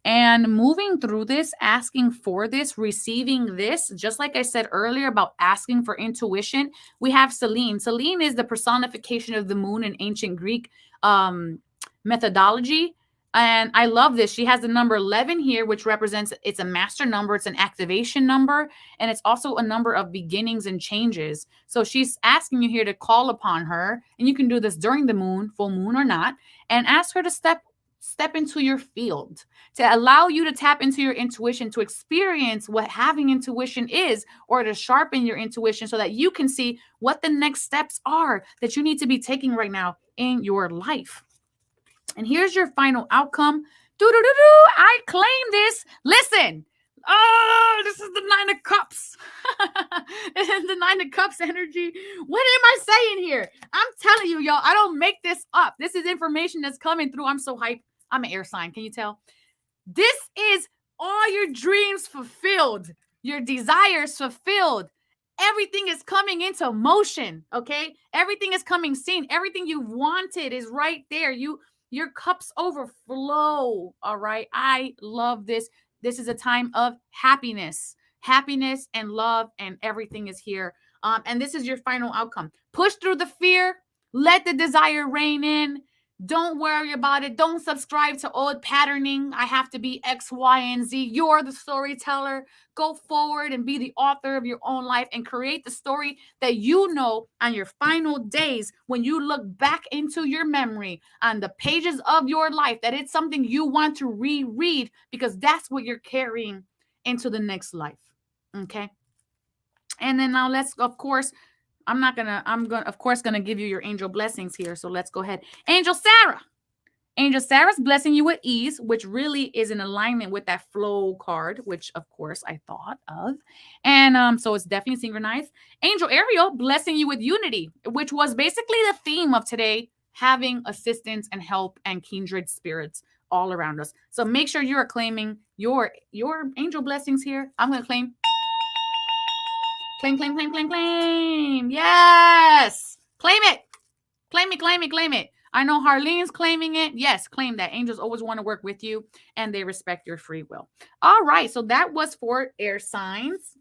And moving through this, asking for this, receiving this, just like I said earlier about asking for intuition, we have Selene. Selene is the personification of the moon in ancient Greek methodology. And I love this. She has the number 11 here, which represents, it's a master number. It's an activation number. And it's also a number of beginnings and changes. So she's asking you here to call upon her. And you can do this during the moon, full moon or not, and ask her to step into your field, to allow you to tap into your intuition, to experience what having intuition is, or to sharpen your intuition so that you can see what the next steps are that you need to be taking right now in your life. And here's your final outcome. I claim this. Listen. Oh, this is the 9 of Cups. This is the 9 of Cups energy. What am I saying here? I'm telling you, y'all, I don't make this up. This is information that's coming through. I'm so hyped. I'm an air sign. Can you tell? This is all your dreams fulfilled, your desires fulfilled. Everything is coming into motion, okay? Everything is coming seen. Everything you wanted is right there. Your cups overflow, all right? I love this. This is a time of happiness and love, and everything is here. And this is your final outcome. Push through the fear. Let the desire reign in. Don't worry about it. Don't subscribe to old patterning. I have to be X, Y, and Z. You're the storyteller. Go forward and be the author of your own life and create the story that you know on your final days when you look back into your memory on the pages of your life, that it's something you want to reread because that's what you're carrying into the next life. Okay. And then now let's, of course, I'm of course, gonna give you your angel blessings here. So let's go ahead. Angel Sarah. Angel Sarah's blessing you with ease, which really is in alignment with that flow card, which of course I thought of. And so it's definitely synchronized. Angel Ariel blessing you with unity, which was basically the theme of today, having assistance and help and kindred spirits all around us. So make sure you are claiming your angel blessings here. I'm gonna claim. Claim, claim, claim, claim, claim. Yes. Claim it. Claim it, claim it, claim it. I know Harlene's claiming it. Yes, claim that. Angels always want to work with you, and they respect your free will. All right. So that was for air signs.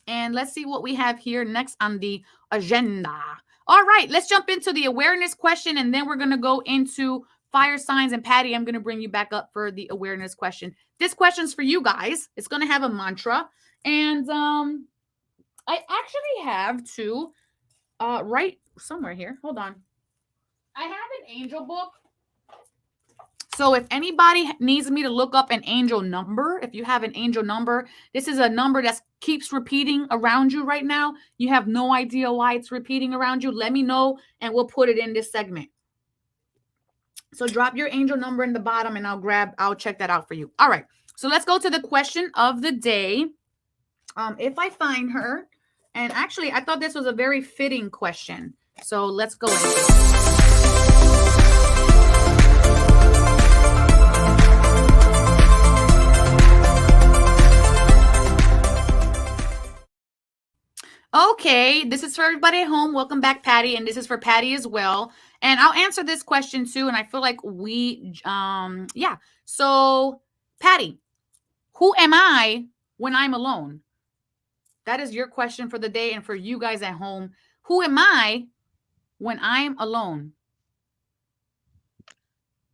And let's see what we have here next on the agenda. All right, let's jump into the awareness question, and then we're going to go into fire signs. And Patty, I'm going to bring you back up for the awareness question. This question's for you guys. It's going to have a mantra. And I actually have to write somewhere here. Hold on. I have an angel book. So if anybody needs me to look up an angel number, if you have an angel number, this is a number that keeps repeating around you right now. You have no idea why it's repeating around you. Let me know and we'll put it in this segment. So drop your angel number in the bottom and I'll check that out for you. All right. So let's go to the question of the day. If I find her, and actually I thought this was a very fitting question. So let's go into it. Okay, this is for everybody at home. Welcome back, Patty, and this is for Patty as well. And I'll answer this question too, and I feel like yeah. So, Patty, who am I when I'm alone? That is your question for the day, and for you guys at home, who am I when I'm alone?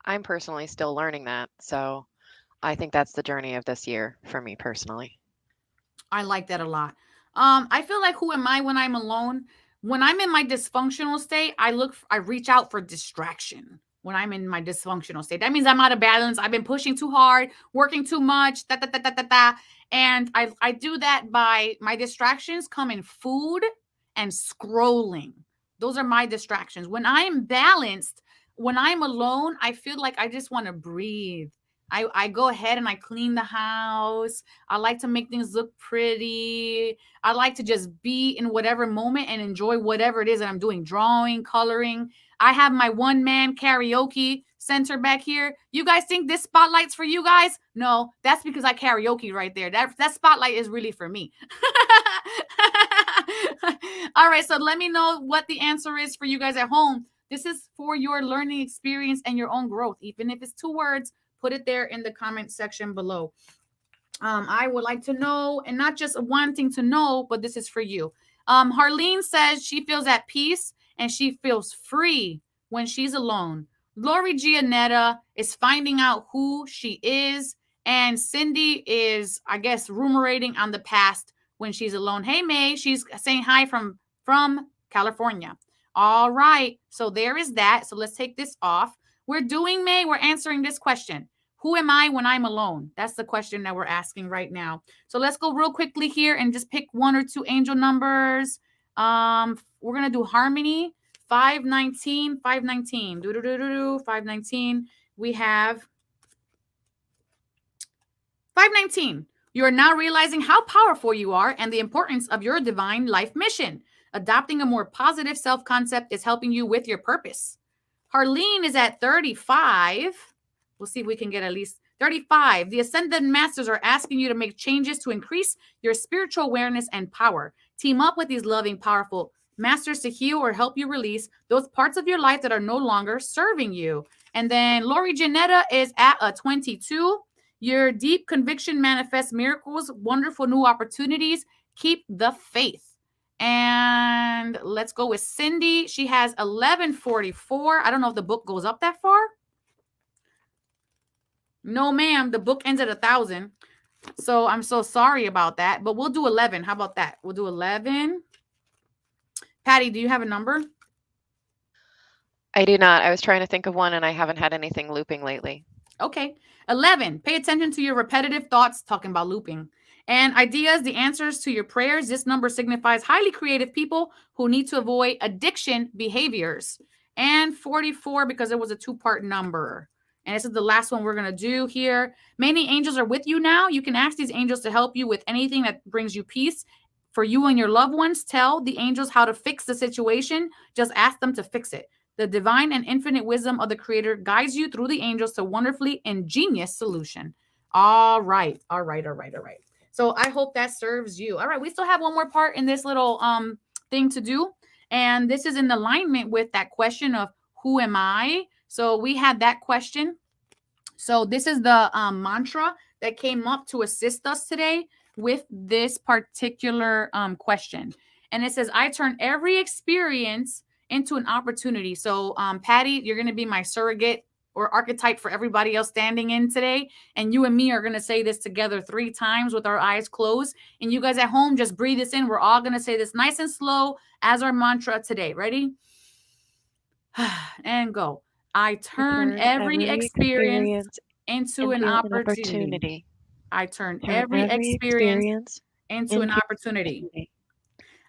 I'm personally still learning that, so I think that's the journey of this year for me personally. I like that a lot. I feel like who am I when I'm alone? When I'm in my dysfunctional state, I reach out for distraction. When I'm in my dysfunctional state, that means I'm out of balance. I've been pushing too hard, working too much, and I do that by my distractions come in food and scrolling. Those are my distractions. When I'm balanced, when I'm alone, I feel like I just want to breathe. I go ahead and I clean the house. I like to make things look pretty. I like to just be in whatever moment and enjoy whatever it is that I'm doing, drawing, coloring. I have my one-man karaoke center back here. You guys think this spotlight's for you guys? No, that's because I karaoke right there. That spotlight is really for me. All right, so let me know what the answer is for you guys at home. This is for your learning experience and your own growth. Even if it's 2 words, put it there in the comment section below. I would like to know, and not just wanting to know, but this is for you. Harleen says she feels at peace and she feels free when she's alone. Lori Gianetta is finding out who she is. And Cindy is, I guess, ruminating on the past when she's alone. Hey, May, she's saying hi from California. All right. So there is that. So let's take this off. We're answering this question. Who am I when I'm alone? That's the question that we're asking right now. So let's go real quickly here and just pick 1 or 2 angel numbers. We're going to do Harmony, 519, 519. 519. We have 519. You are now realizing how powerful you are and the importance of your divine life mission. Adopting a more positive self-concept is helping you with your purpose. Harleen is at 35. We'll see if we can get at least 35. The Ascended Masters are asking you to make changes to increase your spiritual awareness and power. Team up with these loving, powerful masters to heal or help you release those parts of your life that are no longer serving you. And then Lori Janetta is at a 22. Your deep conviction manifests miracles, wonderful new opportunities. Keep the faith. And let's go with Cindy. She has 1144. I don't know if the book goes up that far. No, ma'am. The book ends at 1,000. So I'm so sorry about that. But we'll do 11. How about that? We'll do 11. Patty, do you have a number? I do not. I was trying to think of one and I haven't had anything looping lately. Okay. 11. Pay attention to your repetitive thoughts, talking about looping, and ideas, the answers to your prayers. This number signifies highly creative people who need to avoid addiction behaviors. And 44, because it was a 2-part number. And this is the last one we're going to do here. Many angels are with you now. You can ask these angels to help you with anything that brings you peace. For you and your loved ones, tell the angels how to fix the situation. Just ask them to fix it. The divine and infinite wisdom of the Creator guides you through the angels to wonderfully ingenious solution. All right. So I hope that serves you. All right. We still have one more part in this little thing to do. And this is in alignment with that question of who am I? So we had that question. So this is the mantra that came up to assist us today with this particular question. And it says, I turn every experience into an opportunity. So, Patty, you're going to be my surrogate or archetype for everybody else standing in today. And you and me are going to say this together 3 times with our eyes closed. And you guys at home, just breathe this in. We're all going to say this nice and slow as our mantra today. Ready? And go. I turn every experience into an opportunity. I turn every experience into an opportunity.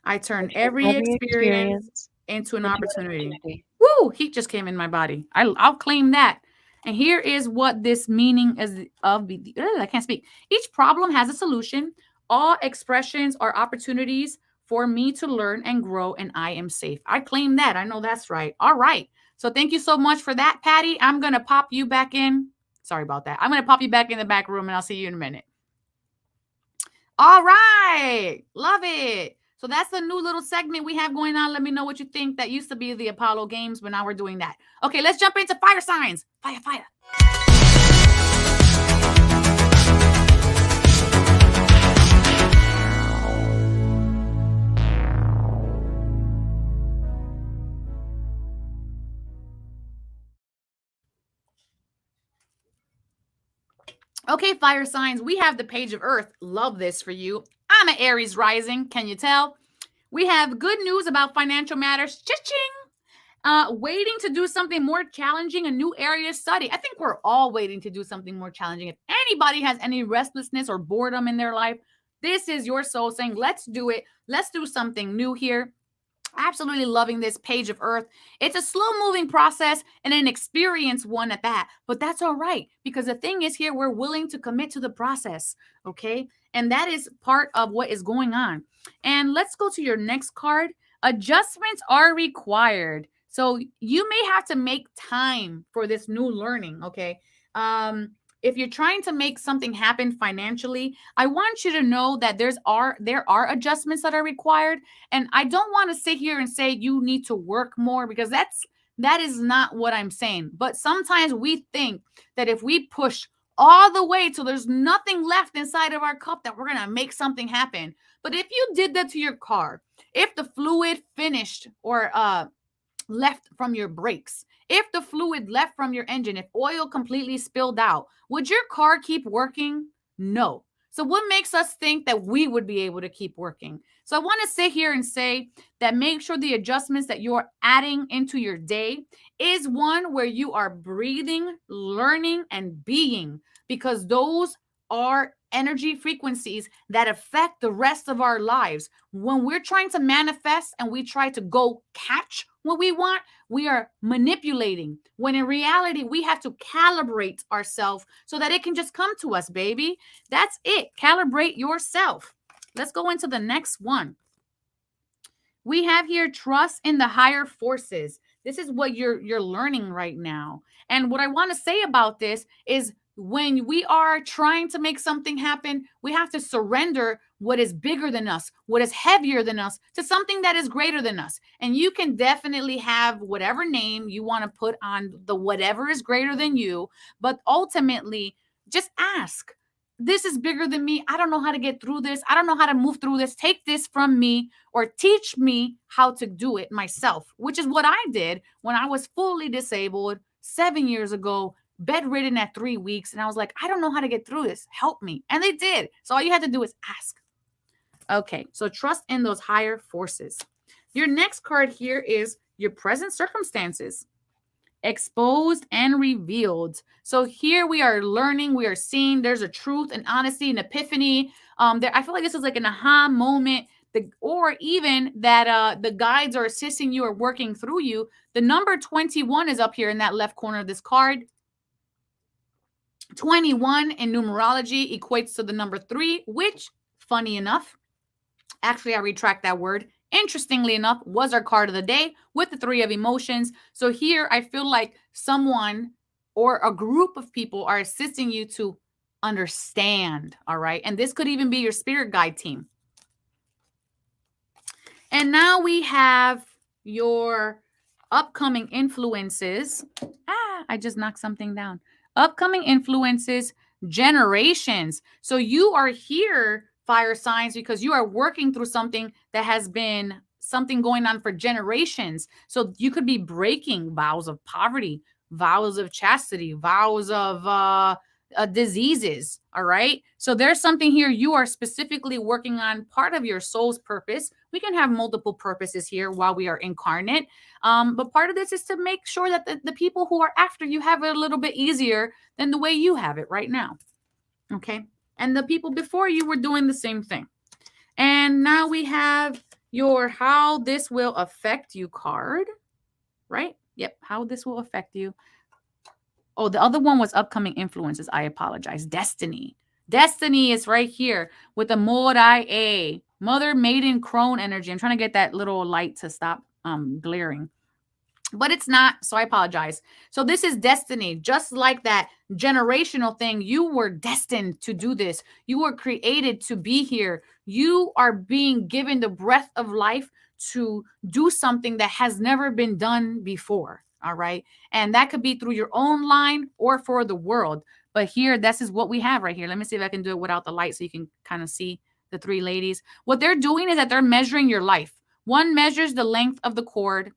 I turn every experience into an opportunity. Woo! Heat just came in my body. I'll claim that. And here is what this meaning is of. I can't speak. Each problem has a solution. All expressions are opportunities for me to learn and grow, and I am safe. I claim that. I know that's right. All right. So thank you so much for that, Patty. I'm going to pop you back in. Sorry about that. I'm going to pop you back in the back room, and I'll see you in a minute. All right. Love it. So that's the new little segment we have going on. Let me know what you think. That used to be the Apollo games, but now we're doing that. Okay, let's jump into fire signs. Fire, fire. Okay, fire signs, we have the page of Earth. Love this for you. I'm an Aries rising. Can you tell? We have good news about financial matters. Cha-ching! Waiting to do something more challenging, a new area to study. I think we're all waiting to do something more challenging. If anybody has any restlessness or boredom in their life, this is your soul saying, let's do it. Let's do something new here. Absolutely loving this page of Earth. It's a slow moving process and an experienced one at that, but that's all right, because the thing is here, we're willing to commit to the process. Okay. And that is part of what is going on. And let's go to your next card. Adjustments are required. So you may have to make time for this new learning. Okay. If you're trying to make something happen financially, I want you to know that there are adjustments that are required. And I don't want to sit here and say you need to work more, because that is not what I'm saying. But sometimes we think that if we push all the way till there's nothing left inside of our cup, that we're going to make something happen. But if you did that to your car, if the fluid finished or left from your brakes, if the fluid left from your engine, if oil completely spilled out, would your car keep working? No. So what makes us think that we would be able to keep working? So I want to sit here and say that make sure the adjustments that you're adding into your day is one where you are breathing, learning, and being, because those are energy frequencies that affect the rest of our lives. When we're trying to manifest and we try to go catch what we want, we are manipulating, when in reality, we have to calibrate ourselves so that it can just come to us, baby. That's it. Calibrate yourself. Let's go into the next one. We have here trust in the higher forces. This is what you're learning right now. And what I want to say about this is, when we are trying to make something happen, we have to surrender what is bigger than us, what is heavier than us, to something that is greater than us. And you can definitely have whatever name you want to put on the whatever is greater than you. But ultimately, just ask. This is bigger than me. I don't know how to get through this. I don't know how to move through this. Take this from me, or teach me how to do it myself, which is what I did when I was fully disabled 7 years ago, bedridden at 3 weeks. And I was like, I don't know how to get through this. Help me. And they did. So all you had to do is ask. Okay. So trust in those higher forces. Your next card here is your present circumstances. Exposed and revealed. So here we are learning, we are seeing there's a truth and honesty and epiphany. I feel like this is like an aha moment, or even that the guides are assisting you or working through you. The number 21 is up here in that left corner of this card. 21 in numerology equates to the number 3, which, funny enough, actually, I retract that word. Interestingly enough, was our card of the day with the 3 of emotions. So here, I feel like someone or a group of people are assisting you to understand, all right? And this could even be your spirit guide team. And now we have your upcoming influences. I just knocked something down. Upcoming influences, generations. So you are here, fire signs, because you are working through something that has been something going on for generations. So you could be breaking vows of poverty, vows of chastity, vows of diseases. All right. So there's something here you are specifically working on, part of your soul's purpose. We can have multiple purposes here while we are incarnate. But part of this is to make sure that the people who are after you have it a little bit easier than the way you have it right now. Okay. And the people before you were doing the same thing. And now we have your how this will affect you card, right? Yep. How this will affect you. Oh, the other one was upcoming influences. I apologize. Destiny. Destiny is right here with the Morai, Mother, Maiden, Crone energy. I'm trying to get that little light to stop glaring. But it's not, so I apologize. So this is destiny. Just like that generational thing, you were destined to do this. You were created to be here. You are being given the breath of life to do something that has never been done before. All right. And that could be through your own line or for the world. But here, this is what we have right here. Let me see if I can do it without the light so you can kind of see the three ladies. What they're doing is that they're measuring your life. One measures the length of the cord.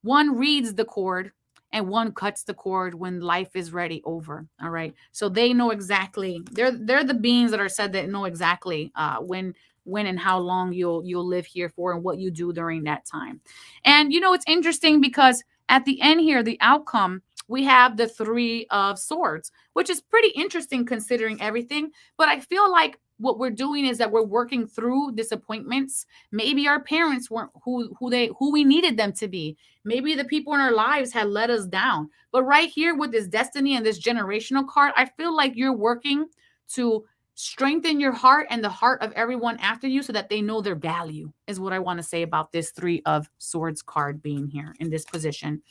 One reads the cord, and one cuts the cord when life is ready over. All right. So they know exactly. They're the beings that are said that know exactly when and how long you'll live here for and what you do during that time. And it's interesting because at the end here, the outcome, we have the Three of Swords, which is pretty interesting considering everything. But I feel like what we're doing is that we're working through disappointments. Maybe our parents weren't who we needed them to be. Maybe the people in our lives had let us down. But right here with this destiny and this generational card, I feel like you're working to strengthen your heart and the heart of everyone after you so that they know their value, is what I want to say about this Three of Swords card being here in this position.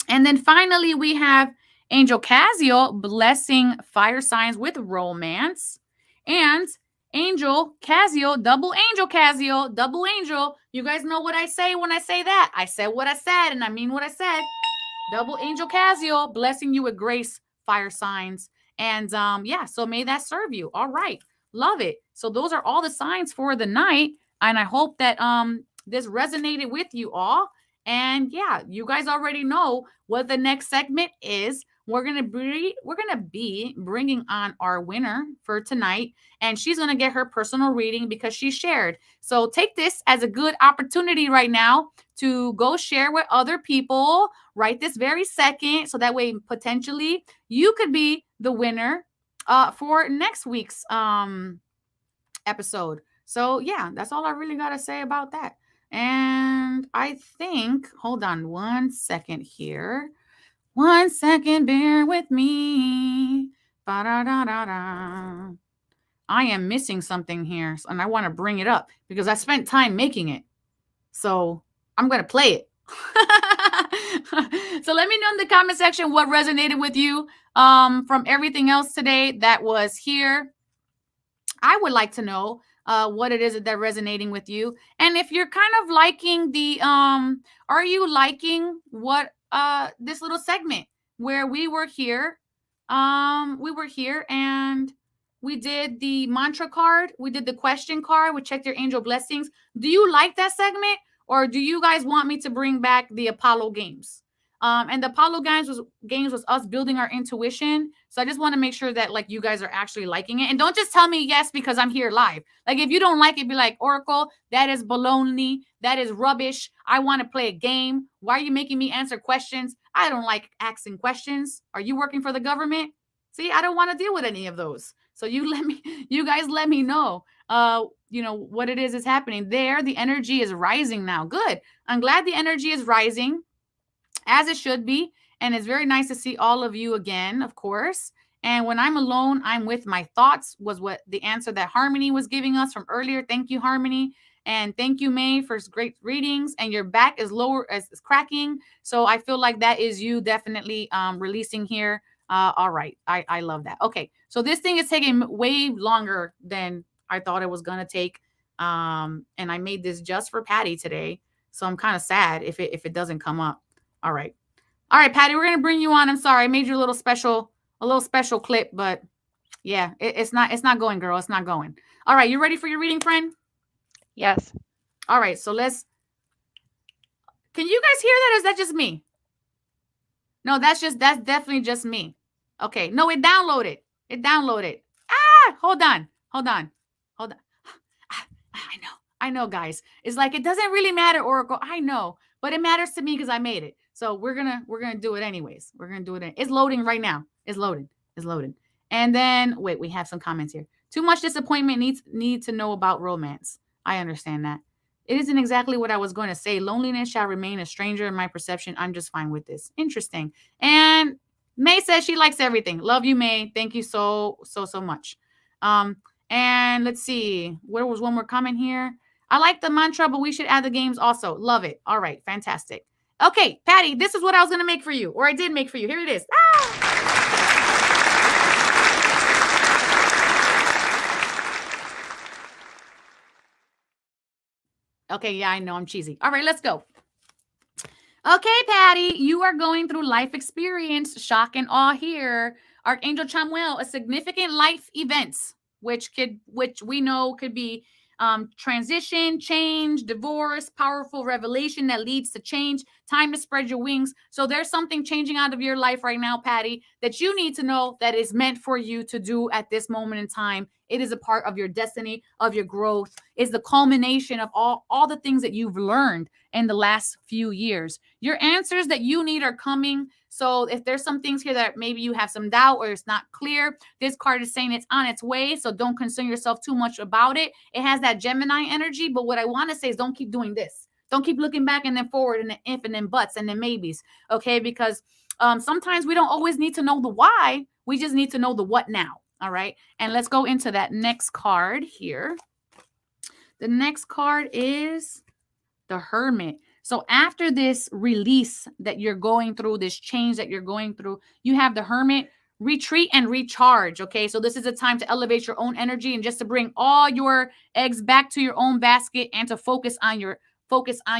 And then finally, we have Angel Caziel blessing fire signs with romance. And Angel Caziel, double angel. You guys know what I say when I say that. I said what I said, and I mean what I said. Double Angel Caziel blessing you with grace, fire signs. And yeah, so may that serve you. All right. Love it. So those are all the signs for the night. And I hope that this resonated with you all. And yeah, you guys already know what the next segment is. We're gonna be bringing on our winner for tonight, and she's gonna get her personal reading because she shared. So take this as a good opportunity right now to go share with other people right this very second, so that way potentially you could be the winner for next week's episode. So yeah, that's all I really gotta say about that. And I think, hold on one second here. 1 second, bear with me. Ba-da-da-da-da. I am missing something here, and I want to bring it up because I spent time making it. So I'm going to play it. So let me know in the comment section what resonated with you from everything else today that was here. I would like to know what it is that resonating with you. And if you're kind of liking the, are you liking what this little segment where we were here and we did the mantra card, we did the question card, we checked your angel blessings. Do you like that segment, or do you guys want me to bring back the Apollo games? And the Apollo games was us building our intuition. So I just want to make sure that you guys are actually liking it. And don't just tell me yes because I'm here live. If you don't like it, be like, Oracle, that is baloney. That is rubbish. I want to play a game. Why are you making me answer questions? I don't like asking questions. Are you working for the government? See, I don't want to deal with any of those. So you guys let me know, what it is happening there. The energy is rising now. Good. I'm glad the energy is rising, as it should be. And it's very nice to see all of you again, of course. And when I'm alone, I'm with my thoughts, was what the answer that Harmony was giving us from earlier. Thank you, Harmony. And thank you, May, for great readings. And your back is lower, as is cracking. So I feel like that is you definitely releasing here. All right. I love that. Okay. So this thing is taking way longer than I thought it was going to take. And I made this just for Patty today. So I'm kind of sad if it doesn't come up. All right. All right, Patty, we're going to bring you on. I'm sorry. I made you a little special clip, but yeah, it's not going, girl. It's not going. All right. You ready for your reading, friend? Yes. All right, so let's. Can you guys hear that, or is that just me? No, that's definitely just me. Okay, no, it downloaded. It downloaded. Hold on. I know, guys. It's like it doesn't really matter, Oracle. I know, but it matters to me because I made it. So we're gonna do it anyways. We're gonna do it. It's loading right now. It's loading. And then wait, we have some comments here. Too much disappointment. Need to know about romance. I understand that. It isn't exactly what I was going to say. Loneliness shall remain a stranger in my perception. I'm just fine with this. Interesting. And May says she likes everything. Love you, May. Thank you so much. And let's see. Where was one more comment here? I like the mantra, but we should add the games also. Love it. All right. Fantastic. Okay, Patty, this is what I was going to make for you, or I did make for you. Here it is. Okay, yeah, I know I'm cheesy. All right, let's go. Okay, Patty, you are going through life experience, shock and awe here. Archangel Chamuel, a significant life events, which we know could be transition, change, divorce, powerful revelation that leads to change, time to spread your wings. So there's something changing out of your life right now, Patty, that you need to know that is meant for you to do at this moment in time. It is a part of your destiny, of your growth. It's the culmination of all the things that you've learned in the last few years. Your answers that you need are coming. So if there's some things here that maybe you have some doubt or it's not clear, this card is saying it's on its way. So don't concern yourself too much about it. It has that Gemini energy. But what I want to say is don't keep doing this. Don't keep looking back and then forward and then if and then buts and then maybes. Okay, because sometimes we don't always need to know the why. We just need to know the what now. All right. And let's go into that next card here. The next card is the Hermit. So after this release that you're going through, this change that you're going through, you have the Hermit, retreat and recharge. Okay. So this is a time to elevate your own energy and just to bring all your eggs back to your own basket and to focus on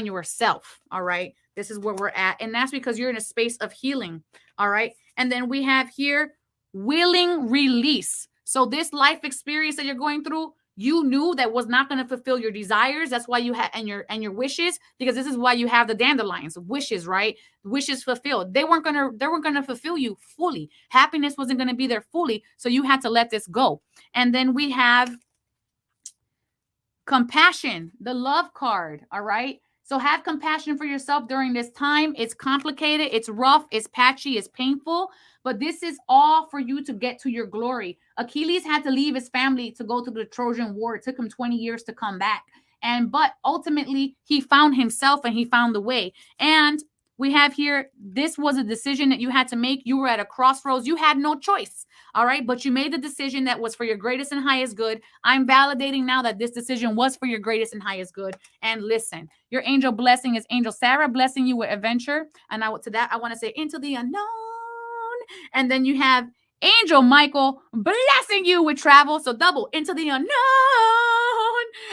yourself. All right. This is where we're at. And that's because you're in a space of healing. All right. And then we have here willing release. So this life experience that you're going through, you knew that was not going to fulfill your desires. That's why you had and your wishes, because this is why you have the dandelions, wishes, right? Wishes fulfilled. They weren't going to fulfill you fully. Happiness wasn't going to be there fully. So you had to let this go. And then we have compassion, the love card. All right. So have compassion for yourself during this time. It's complicated. It's rough. It's patchy. It's painful. But this is all for you to get to your glory. Achilles had to leave his family to go to the Trojan War. It took him 20 years to come back. But ultimately, he found himself and he found the way. And we have here, this was a decision that you had to make. You were at a crossroads. You had no choice. All right. But you made the decision that was for your greatest and highest good. I'm validating now that this decision was for your greatest and highest good. And listen, your angel blessing is Angel Sarah blessing you with adventure. And I want to say into the unknown. And then you have Angel Michael blessing you with travel. So double into the unknown.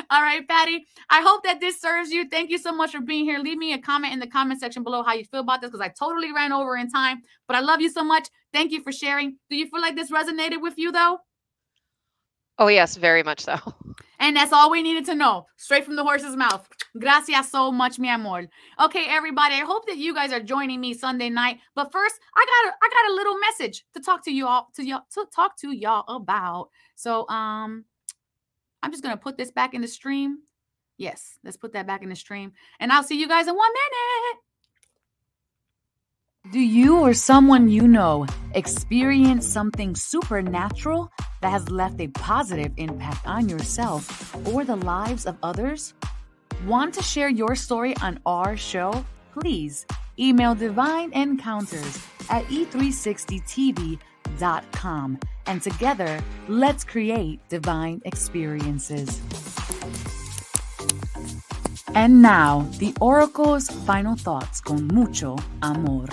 All right, Patty. I hope that this serves you. Thank you so much for being here. Leave me a comment in the comment section below how you feel about this, because I totally ran over in time. But I love you so much. Thank you for sharing. Do you feel like this resonated with you, though? Oh, yes, very much so. And that's all we needed to know. Straight from the horse's mouth. Gracias so much, mi amor. Okay, everybody. I hope that you guys are joining me Sunday night. But first, I got a little message to talk to y'all about. So I'm just gonna put this back in the stream. Yes, let's put that back in the stream. And I'll see you guys in 1 minute. Do you or someone you know experience something supernatural that has left a positive impact on yourself or the lives of others? Want to share your story on our show? Please email Divine Encounters at e360tv.com. And together, let's create divine experiences. And now, the Oracle's final thoughts con mucho amor.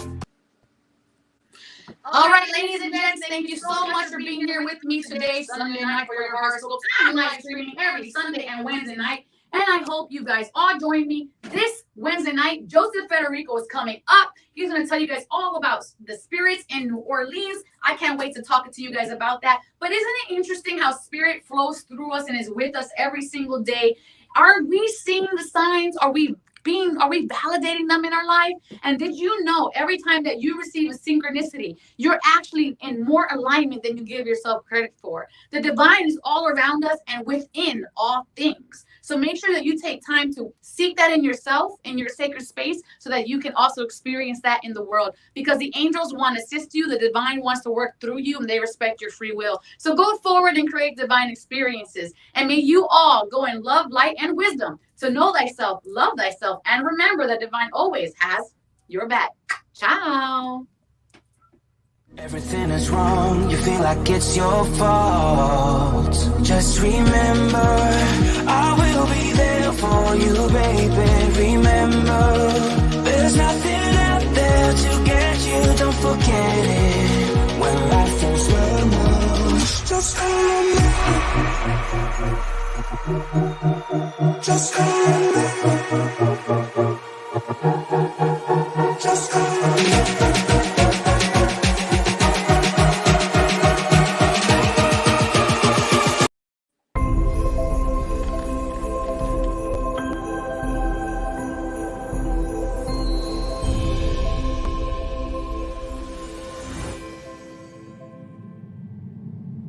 All right, ladies and gents, thank you so much for being here with me today, Sunday night, for your horoscopes. I'm live streaming every Sunday and Wednesday night, and I hope you guys all join me this Wednesday night. Joseph Federico is coming up. He's going to tell you guys all about the spirits in New Orleans. I can't wait to talk to you guys about that. But isn't it interesting how spirit flows through us and is with us every single day? Are we seeing the signs? Are we validating them in our life? And did you know every time that you receive a synchronicity, you're actually in more alignment than you give yourself credit for? The divine is all around us and within all things. So make sure that you take time to seek that in yourself, in your sacred space, so that you can also experience that in the world. Because the angels want to assist you, the divine wants to work through you, and they respect your free will. So go forward and create divine experiences. And may you all go in love, light, and wisdom to know thyself, love thyself, and remember that divine always has your back. Ciao. Everything is wrong, you feel like it's your fault. Just remember, I will be there for you, baby. Remember, there's nothing out there to get you, don't forget it. When life feels well, just hold on. Just hold on.